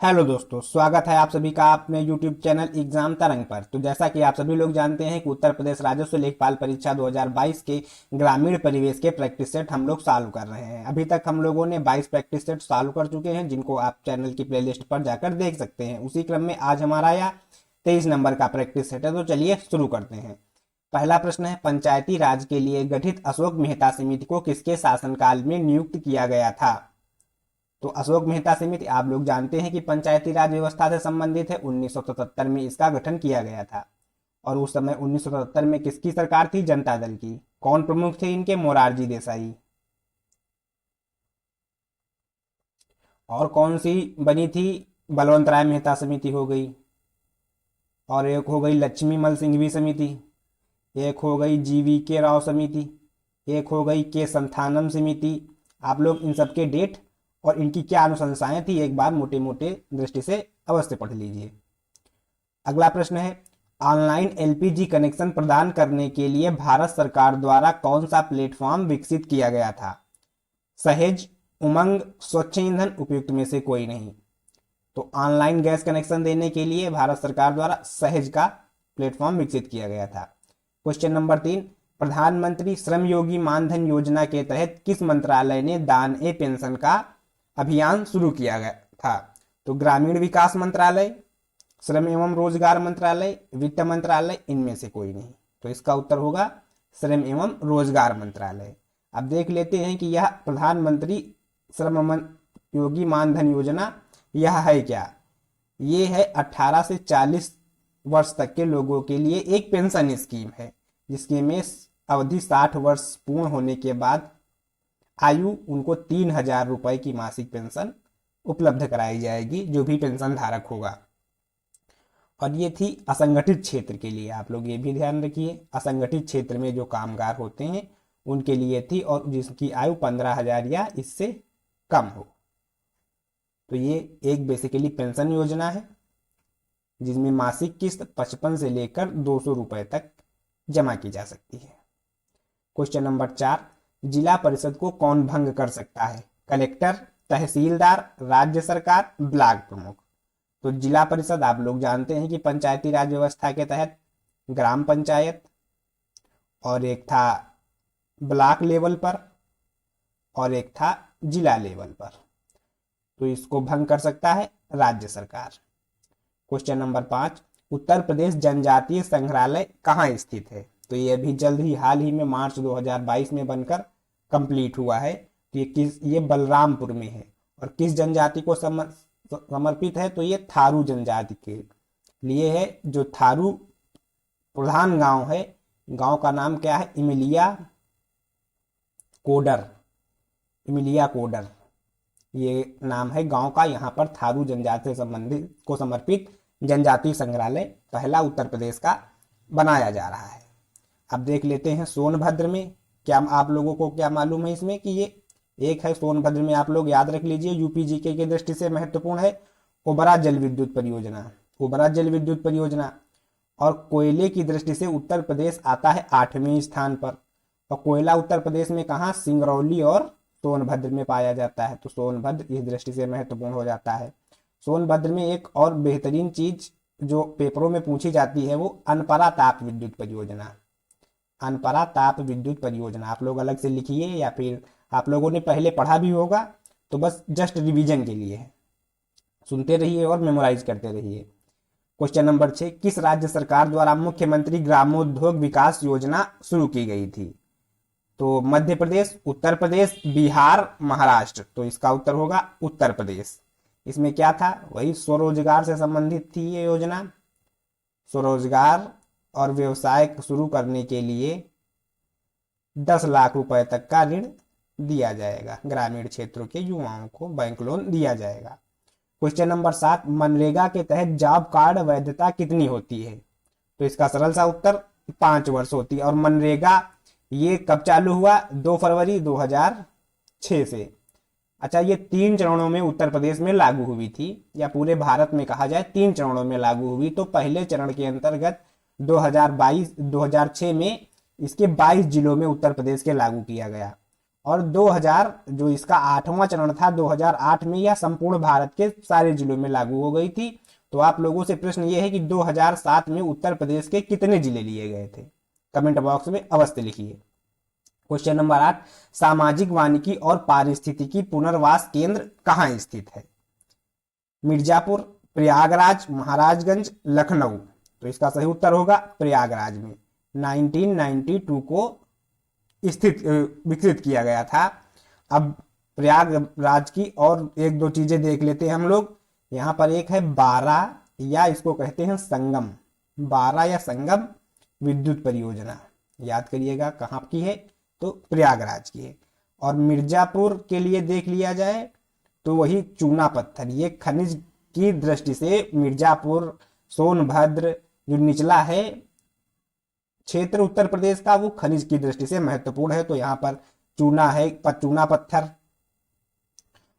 Hello दोस्तों, स्वागत है आप सभी का अपने YouTube चैनल एग्जाम तरंग पर। तो जैसा कि आप सभी लोग जानते हैं कि उत्तर प्रदेश राजस्व लेखपाल परीक्षा 2022 के ग्रामीण परिवेश के प्रैक्टिस सेट हम लोग सॉल्व कर रहे हैं। अभी तक हम लोगों ने 22 प्रैक्टिस सेट सॉल्व कर चुके हैं, जिनको आप चैनल की प्लेलिस्ट पर जाकर देख सकते हैं। उसी क्रम में आज हमारा यह 23 नंबर का प्रैक्टिस सेट है। तो चलिए शुरू करते हैं। पहला प्रश्न है, पंचायती राज के लिए गठित अशोक मेहता समिति को किसके शासनकाल में नियुक्त किया गया था? तो अशोक मेहता समिति आप लोग जानते हैं कि पंचायती राज व्यवस्था से संबंधित है। 1977 में इसका गठन किया गया था। और उस समय 1977 में किसकी सरकार थी? जनता दल की। कौन प्रमुख थे इनके? मोरारजी देसाई। और कौन सी बनी थी? बलवंत राय मेहता समिति हो गई। और एक हो गई लक्ष्मी मल सिंघवी समिति। एक हो गई जीवी के राव समिति। एक हो गई के संथानम समिति। आप लोग इन सबके डेट और इनकी क्या अनुशंसाएं थी एक बार मोटे मोटे दृष्टि से अवश्य पढ़ लीजिए। अगला प्रश्न है, ऑनलाइन एलपीजी कनेक्शन प्रदान करने के लिए भारत सरकार द्वारा कौन सा प्लेटफॉर्म विकसित किया गया था? सहेज, उमंग, स्वच्छ ईंधन, उपयुक्त में से कोई नहीं। तो ऑनलाइन गैस कनेक्शन देने के लिए भारत सरकार द्वारा सहेज का प्लेटफॉर्म विकसित किया गया था। क्वेश्चन नंबर 3, प्रधानमंत्री श्रम योगी मानधन योजना के तहत किस मंत्रालय ने दान ए पेंशन का अभियान शुरू किया गया था? तो ग्रामीण विकास मंत्रालय, श्रम एवं रोजगार मंत्रालय, वित्त मंत्रालय, इनमें से कोई नहीं। तो इसका उत्तर होगा श्रम एवं रोजगार मंत्रालय। अब देख लेते हैं कि यह प्रधानमंत्री श्रम योगी मानधन योजना यह है क्या? ये है 18 से 40 वर्ष तक के लोगों के लिए एक पेंशन स्कीम है, जिसके में अवधि 60 वर्ष पूर्ण होने के बाद आयु उनको 3,000 रुपए की मासिक पेंशन उपलब्ध कराई जाएगी, जो भी पेंशन धारक होगा। और ये थी असंगठित क्षेत्र के लिए। आप लोग ये भी ध्यान रखिए, असंगठित क्षेत्र में जो कामगार होते हैं उनके लिए थी, और जिसकी आयु 15,000 या इससे कम हो। तो ये एक बेसिकली पेंशन योजना है, जिसमें मासिक किस्त 55 से लेकर 200 रुपए तक जमा की जा सकती है। क्वेश्चन नंबर 4, जिला परिषद को कौन भंग कर सकता है? कलेक्टर, तहसीलदार, राज्य सरकार, ब्लॉक प्रमुख। तो जिला परिषद आप लोग जानते हैं कि पंचायती राज व्यवस्था के तहत ग्राम पंचायत, और एक था ब्लॉक लेवल पर, और एक था जिला लेवल पर। तो इसको भंग कर सकता है राज्य सरकार। क्वेश्चन नंबर 5, उत्तर प्रदेश जनजातीय संग्रहालय कहाँ स्थित है? तो ये अभी जल्द ही हाल ही में मार्च 2022 में बनकर कंप्लीट हुआ है। तो ये बलरामपुर में है। और किस जनजाति को समर्पित है? तो ये थारू जनजाति के लिए है, जो थारू प्रधान गांव है। गांव का नाम क्या है? इमिलिया कोडर। इमिलिया कोडर ये नाम है गांव का। यहाँ पर थारू जनजाति से संबंधित को समर्पित जनजातीय संग्रहालय पहला उत्तर प्रदेश का बनाया जा रहा है। अब देख लेते हैं सोनभद्र में क्या आप लोगों को क्या मालूम है इसमें कि ये एक है सोनभद्र में। आप लोग याद रख लीजिए, यूपी जीके की दृष्टि से महत्वपूर्ण है। ओबरा जल विद्युत परियोजना, ओबरा जल विद्युत परियोजना। और कोयले की दृष्टि से उत्तर प्रदेश आता है 8वें स्थान पर। और कोयला उत्तर प्रदेश में कहाँ? सिंगरौली और सोनभद्र में पाया जाता है। तो सोनभद्र इस दृष्टि से महत्वपूर्ण हो जाता है। सोनभद्र में एक और बेहतरीन चीज जो पेपरों में पूछी जाती है, वो अनपरा ताप विद्युत परियोजना। अनपरा ताप विद्युत परियोजना आप लोग अलग से लिखिए, या फिर आप लोगों ने पहले पढ़ा भी होगा, तो बस जस्ट रिवीजन के लिए है। सुनते रहिए और मेमोराइज करते रहिए। क्वेश्चन नंबर 6, किस राज्य सरकार द्वारा मुख्यमंत्री ग्रामोद्योग विकास योजना शुरू की गई थी? तो मध्य प्रदेश, उत्तर प्रदेश, बिहार, महाराष्ट्र। तो इसका उत्तर होगा उत्तर प्रदेश। इसमें क्या था? वही स्वरोजगार से संबंधित थी ये योजना। स्वरोजगार और व्यवसाय शुरू करने के लिए 10 लाख रुपए तक का ऋण दिया जाएगा। ग्रामीण क्षेत्रों के युवाओं को बैंक लोन दिया जाएगा। क्वेश्चन नंबर 7, मनरेगा के तहत जॉब कार्ड वैधता कितनी होती है? तो इसका सरल सा उत्तर 5 वर्ष होती है। और मनरेगा ये कब चालू हुआ? 2 फरवरी 2006 से। अच्छा, ये 3 चरणों में उत्तर प्रदेश में लागू हुई थी, या पूरे भारत में कहा जाए 3 चरणों में लागू हुई। तो पहले चरण के अंतर्गत 2006 में इसके 22 जिलों में उत्तर प्रदेश के लागू किया गया। और 2000 जो इसका 8वां चरण था 2008 में यह संपूर्ण भारत के सारे जिलों में लागू हो गई थी। तो आप लोगों से प्रश्न ये है कि 2007 में उत्तर प्रदेश के कितने जिले लिए गए थे, कमेंट बॉक्स में अवश्य लिखिए। क्वेश्चन नंबर 8, सामाजिक वानिकी और पारिस्थितिकी पुनर्वास केंद्र कहाँ स्थित है? मिर्जापुर, प्रयागराज, महाराजगंज, लखनऊ। तो इसका सही उत्तर होगा प्रयागराज में 1992 को विकसित किया गया था। अब प्रयागराज की और एक दो चीजें देख लेते हैं हम लोग। यहाँ पर एक है बारा, या इसको कहते हैं संगम, बारा या संगम विद्युत परियोजना, याद करिएगा कहाँ की है, तो प्रयागराज की है। और मिर्जापुर के लिए देख लिया जाए तो वही चूना पत्थर, ये खनिज की दृष्टि से मिर्जापुर, सोनभद्र जो निचला है क्षेत्र उत्तर प्रदेश का, वो खनिज की दृष्टि से महत्वपूर्ण है। तो यहाँ पर चूना है, चूना पत्थर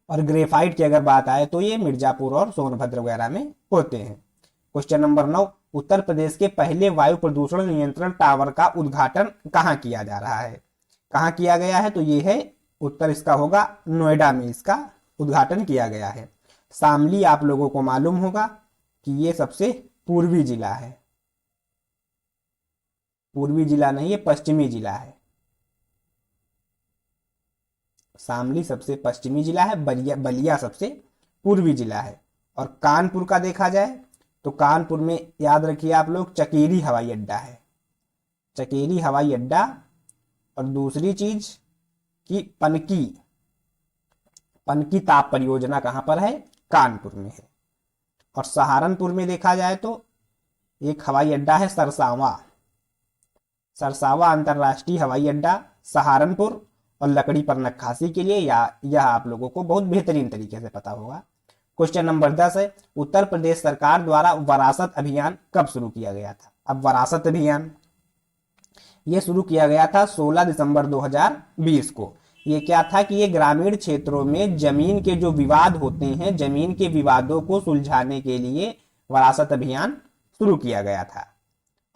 और ग्रेफाइट की अगर बात आए तो ये मिर्जापुर और सोनभद्र वगैरह में होते हैं। क्वेश्चन नंबर 9, उत्तर प्रदेश के पहले वायु प्रदूषण नियंत्रण टावर का उद्घाटन कहाँ किया जा रहा है, कहाँ किया गया है? तो ये है उत्तर इसका होगा नोएडा में इसका उद्घाटन किया गया है। शामली आप लोगों को मालूम होगा कि ये सबसे पूर्वी जिला है, पूर्वी जिला नहीं है, पश्चिमी जिला है। शामली सबसे पश्चिमी जिला है, बलिया सबसे पूर्वी जिला है। और कानपुर का देखा जाए तो कानपुर में याद रखिए आप लोग चकेरी हवाई अड्डा है, चकेरी हवाई अड्डा। और दूसरी चीज कि पनकी ताप परियोजना कहां पर है? कानपुर में है। और सहारनपुर में देखा जाए तो एक हवाई अड्डा है सरसावा, सरसावा अंतरराष्ट्रीय हवाई अड्डा सहारनपुर, और लकड़ी पर नक्काशी के लिए यह आप लोगों को बहुत बेहतरीन तरीके से पता होगा। क्वेश्चन नंबर 10 है, उत्तर प्रदेश सरकार द्वारा वरासत अभियान कब शुरू किया गया था? अब वरासत अभियान ये शुरू किया गया था 16 दिसंबर 2020 को। ये क्या था कि ये ग्रामीण क्षेत्रों में जमीन के जो विवाद होते हैं, जमीन के विवादों को सुलझाने के लिए वरासत अभियान शुरू किया गया था।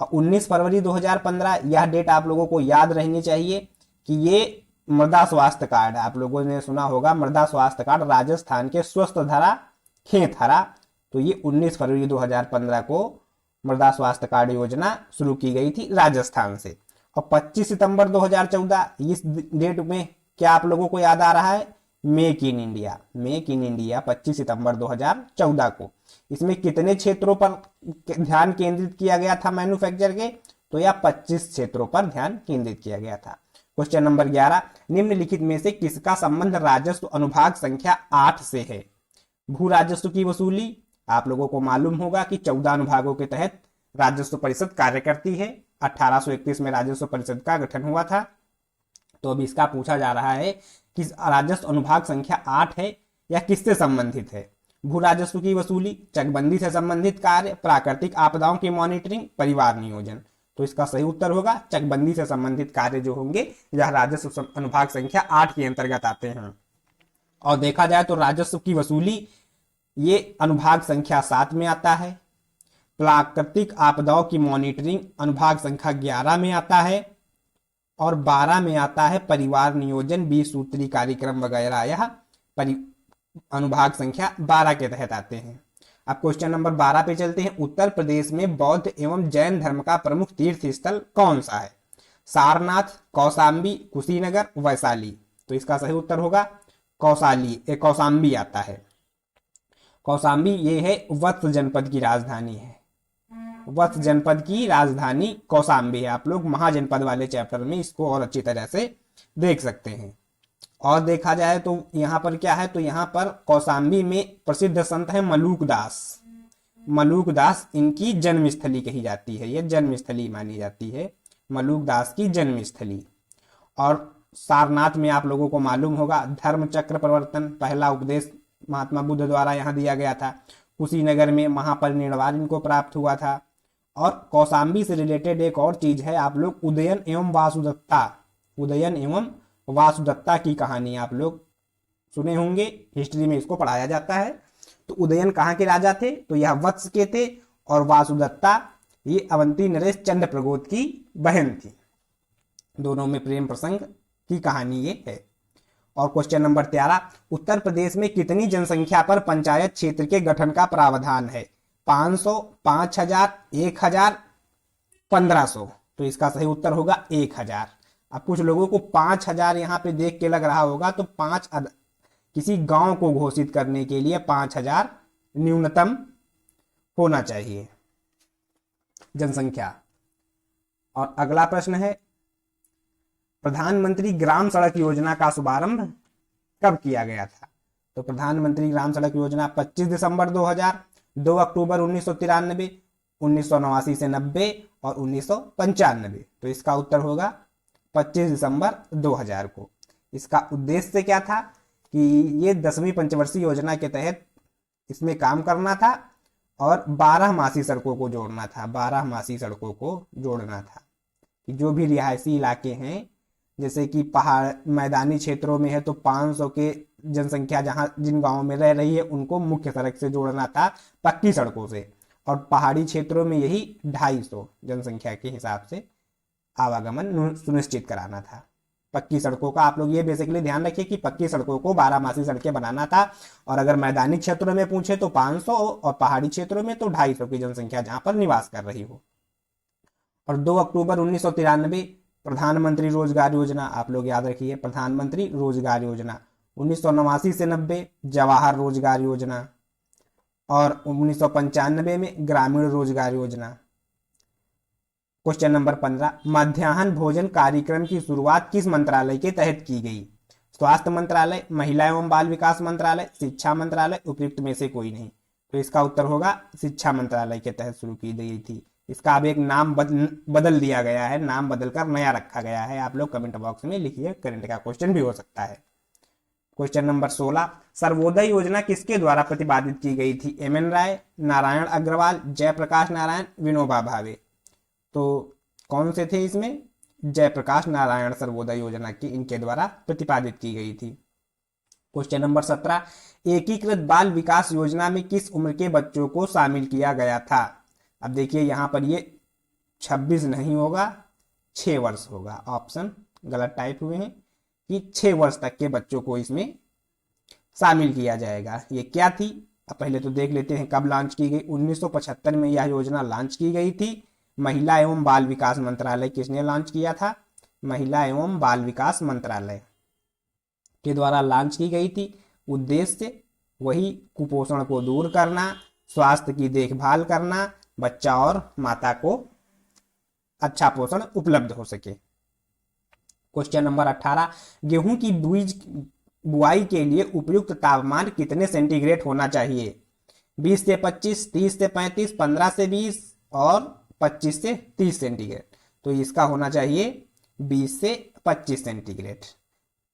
और 19 फरवरी 2015 यह डेट आप लोगों को याद रहनी चाहिए कि ये मृदा स्वास्थ्य कार्ड, आप लोगों ने सुना होगा मृदा स्वास्थ्य कार्ड, राजस्थान के स्वस्थ धरा खेत हरा, तो ये 19 फरवरी 2015 को मृदा स्वास्थ्य कार्ड योजना शुरू की गई थी राजस्थान से। और 25 सितंबर 2014 इस डेट में क्या आप लोगों को याद आ रहा है? Make in India, make in India 25 सितंबर 2014 को। इसमें कितने क्षेत्रों पर ध्यान केंद्रित किया गया था मैन्युफैक्चर के? तो यह 25 क्षेत्रों पर ध्यान केंद्रित किया गया था। क्वेश्चन नंबर 11, निम्नलिखित में से किसका संबंध राजस्व अनुभाग संख्या 8 से है? भू राजस्व की वसूली आप लोगों को मालूम होगा कि 14 अनुभागों के तहत राजस्व परिषद कार्य करती है। 1831 में राजस्व परिषद का गठन हुआ था। तो अब इसका पूछा जा रहा है कि राजस्व अनुभाग संख्या 8 है या किससे संबंधित है? भू राजस्व की वसूली, चकबंदी से संबंधित कार्य, प्राकृतिक आपदाओं की मॉनिटरिंग, परिवार नियोजन। तो इसका सही उत्तर होगा चकबंदी से संबंधित कार्य जो होंगे यह राजस्व अनुभाग संख्या 8 के अंतर्गत आते हैं। और देखा जाए तो राजस्व की वसूली ये अनुभाग संख्या 7 में आता है। प्राकृतिक आपदाओं की मॉनिटरिंग अनुभाग संख्या 11 में आता है। और 12 में आता है परिवार नियोजन, 20 सूत्री कार्यक्रम वगैरह, यह अनुभाग संख्या 12 के तहत आते हैं। अब क्वेश्चन नंबर 12 पे चलते हैं। उत्तर प्रदेश में बौद्ध एवं जैन धर्म का प्रमुख तीर्थ स्थल कौन सा है? सारनाथ, कौशाम्बी, कुशीनगर, वैशाली। तो इसका सही उत्तर होगा कौशाम्बी आता है। कौशाम्बी ये है वत्स जनपद की राजधानी है, वत्स जनपद की राजधानी कौशाम्बी है। आप लोग महाजनपद वाले चैप्टर में इसको और अच्छी तरह से देख सकते हैं। और देखा जाए तो यहाँ पर क्या है, तो यहाँ पर कौशाम्बी में प्रसिद्ध संत है मलूक दास। मलूक दास इनकी जन्मस्थली कही जाती है, यह जन्मस्थली मानी जाती है, मलूक दास की जन्मस्थली। और सारनाथ में आप लोगों को मालूम होगा धर्म चक्र प्रवर्तन, पहला उपदेश महात्मा बुद्ध द्वारा यहाँ दिया गया था। कुशीनगर में महापरिनिर्वाण इनको प्राप्त हुआ था। और कौशाम्बी से रिलेटेड एक और चीज है, आप लोग उदयन एवं वासुदत्ता, उदयन एवं वासुदत्ता की कहानी आप लोग सुने होंगे, हिस्ट्री में इसको पढ़ाया जाता है। तो उदयन कहाँ के राजा थे? तो यह वत्स के थे। और वासुदत्ता ये अवंती नरेश चंद्र प्रगोत की बहन थी। दोनों में प्रेम प्रसंग की कहानी ये है। और क्वेश्चन नंबर 13, उत्तर प्रदेश में कितनी जनसंख्या पर पंचायत क्षेत्र के गठन का प्रावधान है? 500, 5000, 1000, 1500। तो इसका सही उत्तर होगा 1000। अब कुछ लोगों को 5000 यहाँ पे देख के लग रहा होगा, तो किसी गांव को घोषित करने के लिए 5000 न्यूनतम होना चाहिए जनसंख्या। और अगला प्रश्न है, प्रधानमंत्री ग्राम सड़क योजना का शुभारंभ कब किया गया था? तो प्रधानमंत्री ग्राम सड़क योजना 25 दिसंबर 2000, 2 अक्टूबर 1993, 1989 से 90 और 1995। तो इसका उत्तर होगा 25 दिसंबर 2000 को। इसका उद्देश्य क्या था कि ये 10वीं पंचवर्षीय योजना के तहत इसमें काम करना था और 12 मासी सड़कों को जोड़ना था। 12 मासी सड़कों को जोड़ना था कि जो भी रिहायशी इलाके हैं, जैसे कि पहाड़ मैदानी क्षेत्रों में है तो 500 के जनसंख्या जहां जिन गांवों में रह रही है उनको मुख्य सड़क से जोड़ना था पक्की सड़कों से, और पहाड़ी क्षेत्रों में यही 250 जनसंख्या के हिसाब से आवागमन सुनिश्चित कराना था। पक्की सड़कों का आप लोग ये बेसिकली ध्यान रखिए कि पक्की सड़कों को 12 मासी सड़कें बनाना था, और अगर मैदानी क्षेत्रों में पूछे तो 500 और पहाड़ी क्षेत्रों में तो 250 की जनसंख्या जहां पर निवास कर रही हो। और 2 अक्टूबर 1993 प्रधानमंत्री रोजगार योजना, आप लोग याद रखिए प्रधानमंत्री रोजगार योजना। 1989 से 90 जवाहर रोजगार योजना, और 1995 में ग्रामीण रोजगार योजना। क्वेश्चन नंबर 15, मध्याह्न भोजन कार्यक्रम की शुरुआत किस मंत्रालय के तहत की गई? स्वास्थ्य मंत्रालय, महिला एवं बाल विकास मंत्रालय, शिक्षा मंत्रालय, उपयुक्त में से कोई नहीं। तो इसका उत्तर होगा शिक्षा मंत्रालय के तहत शुरू की गई थी। इसका अब एक नाम बदल दिया गया है, नाम बदलकर नया रखा गया है। आप लोग कमेंट बॉक्स में लिखिए, करंट का क्वेश्चन भी हो सकता है। क्वेश्चन नंबर 16, सर्वोदय योजना किसके द्वारा प्रतिपादित की गई थी? एम.एन. राय, नारायण अग्रवाल, जयप्रकाश नारायण, विनोबा भावे। तो कौन से थे इसमें? जयप्रकाश नारायण सर्वोदय योजना की इनके द्वारा प्रतिपादित की गई थी। क्वेश्चन नंबर 17, एकीकृत बाल विकास योजना में किस उम्र के बच्चों को शामिल किया गया था? अब देखिए यहां पर ये 26 नहीं होगा, 6 वर्ष होगा। ऑप्शन गलत टाइप हुए हैं कि 6 वर्ष तक के बच्चों को इसमें शामिल किया जाएगा। ये क्या थी? अब पहले तो देख लेते हैं कब लॉन्च की गई। 1975 में यह योजना लॉन्च की गई थी। महिला एवं बाल विकास मंत्रालय किसने लॉन्च किया था? महिला एवं बाल विकास मंत्रालय के द्वारा लॉन्च की गई थी। उद्देश्य वही कुपोषण को दूर करना, स्वास्थ्य की देखभाल करना, बच्चा और माता को अच्छा पोषण उपलब्ध हो सके। क्वेश्चन नंबर 18, गेहूं की बुआई के लिए उपयुक्त तापमान कितने सेंटीग्रेड होना चाहिए? 20 से 25, 30 से 35, 15 से 20 और 25 से 30 सेंटीग्रेड। तो इसका होना चाहिए 20 से 25 सेंटीग्रेड।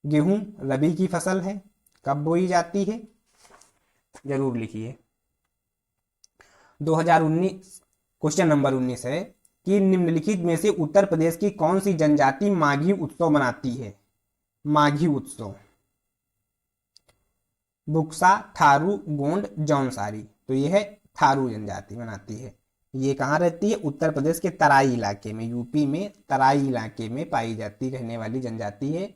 गेहूं रबी की फसल है, कब बोई जाती है? जरूर लिखिए। 2019 क्वेश्चन नंबर 19 है कि निम्नलिखित में से उत्तर प्रदेश की कौन सी जनजाति माघी उत्सव मनाती है? माघी उत्सव, बुक्सा, थारू, गोंड, जौनसारी। तो यह है थारू जनजाति मनाती है। ये कहाँ रहती है? उत्तर प्रदेश के तराई इलाके में, यूपी में तराई इलाके में पाई जाती रहने वाली जनजाति है।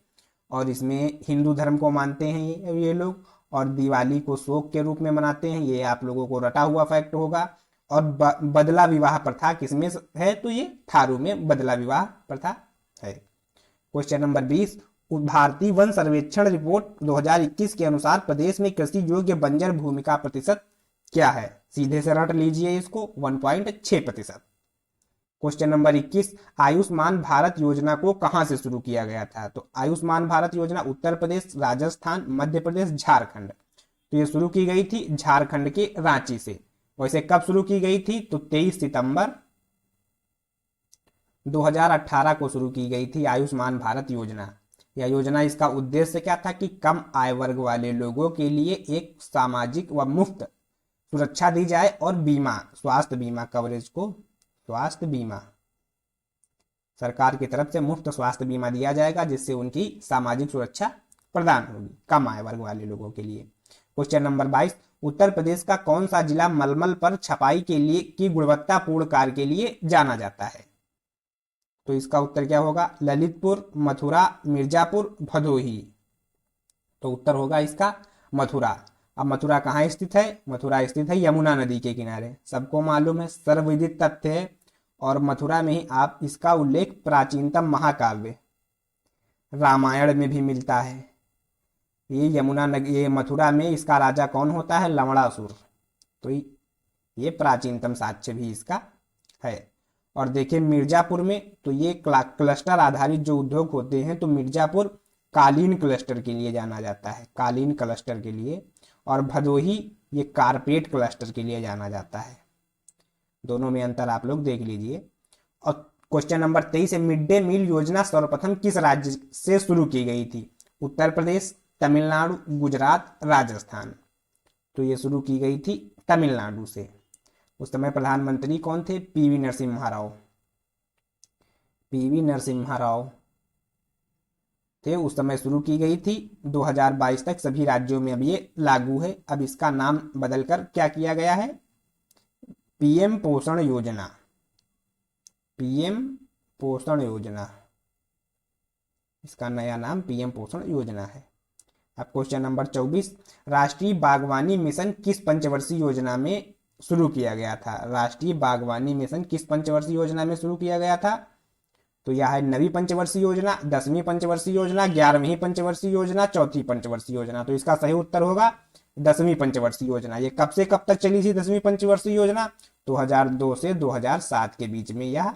और इसमें हिंदू धर्म को मानते हैं ये लोग, और दिवाली को शोक के रूप में मनाते हैं। ये आप लोगों को रटा हुआ फैक्ट होगा। और बदला विवाह प्रथा किसमें है? तो ये थारू में बदला विवाह प्रथा है। क्वेश्चन नंबर 20, भारतीय वन सर्वेक्षण रिपोर्ट 2021 के अनुसार प्रदेश में कृषि योग्य बंजर भूमि का प्रतिशत क्या है? सीधे से रट लीजिए इसको, 1.6%। क्वेश्चन नंबर 21, आयुष्मान भारत योजना को कहां से शुरू किया गया था? तो आयुष्मान भारत योजना उत्तर प्रदेश, राजस्थान, मध्य प्रदेश, झारखंड। तो ये शुरू की गई थी झारखंड के रांची से। वैसे कब शुरू की गई थी? तो 23 सितंबर 2018 को शुरू की गई थी आयुष्मान भारत योजना। यह योजना, इसका उद्देश्य क्या था कि कम आय वर्ग वाले लोगों के लिए एक सामाजिक व मुफ्त सुरक्षा दी जाए, और बीमा, स्वास्थ्य बीमा कवरेज को, स्वास्थ्य बीमा सरकार की तरफ से मुफ्त स्वास्थ्य बीमा दिया जाएगा, जिससे उनकी सामाजिक सुरक्षा प्रदान होगी कम आय वर्ग वाले लोगों के लिए। क्वेश्चन नंबर 22, उत्तर प्रदेश का कौन सा जिला मलमल पर छपाई के लिए की गुणवत्तापूर्ण कार्य के लिए जाना जाता है? तो इसका उत्तर क्या होगा? ललितपुर, मथुरा, मिर्जापुर, भदोही। तो उत्तर होगा इसका मथुरा। अब मथुरा कहाँ स्थित है? मथुरा स्थित है यमुना नदी के किनारे, सबको मालूम है, सर्वविदित तथ्य है। और मथुरा में ही आप इसका उल्लेख प्राचीनतम महाकाव्य रामायण में भी मिलता है। ये मथुरा में इसका राजा कौन होता है? लवणासुर। तो ये प्राचीनतम साक्ष्य भी इसका है। और देखिए मिर्जापुर में, तो ये क्लस्टर आधारित जो उद्योग होते हैं, तो मिर्जापुर कालीन क्लस्टर के लिए जाना जाता है, कालीन क्लस्टर के लिए। और भदोही ये कारपेट क्लस्टर के लिए जाना जाता है। दोनों में अंतर आप लोग देख लीजिए। और क्वेश्चन नंबर 23 है, मिड डे मील योजना सर्वप्रथम किस राज्य से शुरू की गई थी? उत्तर प्रदेश, तमिलनाडु, गुजरात, राजस्थान। तो ये शुरू की गई थी तमिलनाडु से। उस समय प्रधानमंत्री कौन थे? पीवी नरसिम्हा राव। पीवी नरसिम्हा राव थे, उस समय शुरू की गई थी। 2022 तक सभी राज्यों में अब ये लागू है। अब इसका नाम बदलकर क्या किया गया है? पीएम पोषण योजना। पीएम पोषण योजना, इसका नया नाम पीएम पोषण योजना है। अब क्वेश्चन नंबर 24, राष्ट्रीय बागवानी मिशन किस पंचवर्षीय योजना में शुरू किया गया था? राष्ट्रीय बागवानी मिशन किस पंचवर्षीय योजना में शुरू किया गया था? तो यह है 9वीं पंचवर्षीय योजना, 10वीं पंचवर्षीय योजना, 11वीं पंचवर्षीय योजना, 4थी पंचवर्षीय योजना। तो इसका सही उत्तर होगा 10वीं पंचवर्षीय योजना। ये कब से कब तक चली थी 10वीं पंचवर्षीय योजना? 2002 से 2007 के बीच में यह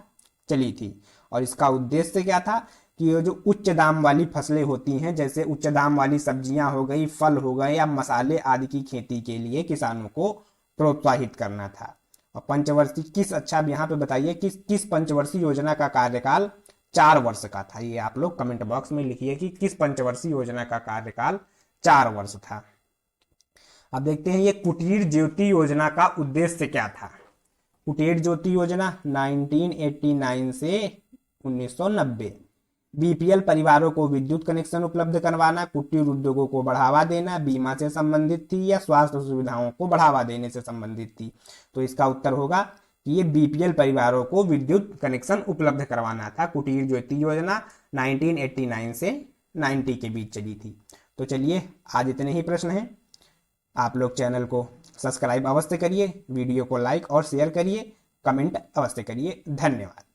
चली थी। और इसका उद्देश्य क्या था कि ये जो उच्च दाम वाली फसलें होती हैं, जैसे उच्च दाम वाली सब्जियां हो गई, फल हो गए या मसाले आदि की खेती के लिए किसानों को प्रोत्साहित करना था। और पंचवर्षीय किस, अच्छा अब यहाँ पे बताइए किस पंचवर्षीय योजना का कार्यकाल 4 वर्ष का था? ये आप लोग कमेंट बॉक्स में लिखिए कि किस पंचवर्षीय योजना का कार्यकाल 4 वर्ष था। अब देखते हैं ये कुटीर ज्योति योजना का उद्देश्य क्या था। कुटीर ज्योति योजना 1989 से 1990, बीपीएल परिवारों को विद्युत कनेक्शन उपलब्ध करवाना, कुटीर उद्योगों को बढ़ावा देना, बीमा से संबंधित थी या स्वास्थ्य सुविधाओं को बढ़ावा देने से संबंधित थी? तो इसका उत्तर होगा कि ये बीपीएल परिवारों को विद्युत कनेक्शन उपलब्ध करवाना था। कुटीर ज्योति योजना 1989 से 90 के बीच चली थी। तो चलिए आज इतने ही प्रश्न हैं। आप लोग चैनल को सब्सक्राइब अवश्य करिए, वीडियो को लाइक और शेयर करिए, कमेंट अवश्य करिए। धन्यवाद।